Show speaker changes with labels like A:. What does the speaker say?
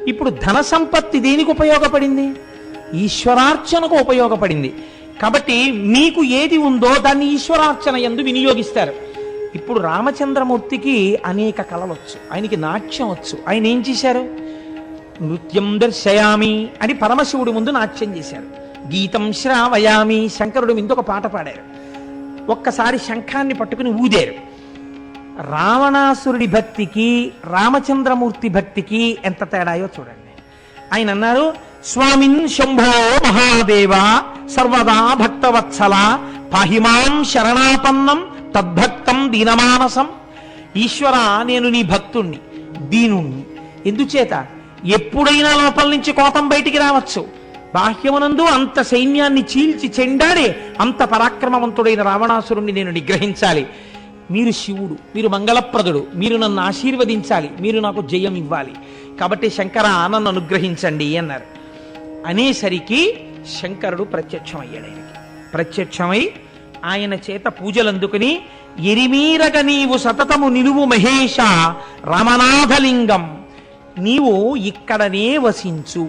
A: ఇప్పుడు ధన సంపత్తి దేనికి ఉపయోగపడింది? ఈశ్వరార్చనకు ఉపయోగపడింది. కాబట్టి మీకు ఏది ఉందో దాన్ని ఈశ్వరార్చన యందు వినియోగిస్తారు. ఇప్పుడు రామచంద్రమూర్తికి అనేక కళలు వచ్చు, ఆయనకి నాట్యం వచ్చు. ఆయన ఏం చేశారు? నృత్యం దర్శయామి అని పరమశివుడి ముందు నాట్యం చేశారు. గీతం శ్రావయామి, శంకరుడు ముందు ఒక పాట పాడారు. ఒక్కసారి శంఖాన్ని పట్టుకుని ఊదారు. రావణాసురుడి భక్తికి రామచంద్రమూర్తి భక్తికి ఎంత తేడాయో చూడండి. ఆయన అన్నారు, స్వామిన్ శంభో మహాదేవ సర్వదా భక్తవత్సల పాహిమాం శరణాపన్నం తద్భక్తం దీనమానసం. ఈశ్వర, నేను నీ భక్తుణ్ణి, దీనుణ్ణి. ఎందుచేత? ఎప్పుడైనా లోపల నుంచి కోపం బయటికి రావచ్చు. బాహ్యమునందు అంత సైన్యాన్ని చీల్చి చెండాడే అంత పరాక్రమవంతుడైన రావణాసురుణ్ణి నేను నిగ్రహించాలి. మీరు శివుడు, మీరు మంగళప్రదుడు, మీరు నన్ను ఆశీర్వదించాలి, మీరు నాకు జయం ఇవ్వాలి. కాబట్టి శంకర, నన్ను అనుగ్రహించండి అన్నారు. అనేసరికి శంకరుడు ప్రత్యక్షమయ్యాడు. ఆయనకి ప్రత్యక్షమై ఆయన చేత పూజలు అందుకుని, ఎరిమీరగ నీవు సతతము నిలువు మహేష రామనాథలింగం, నీవు ఇక్కడనే వసించు.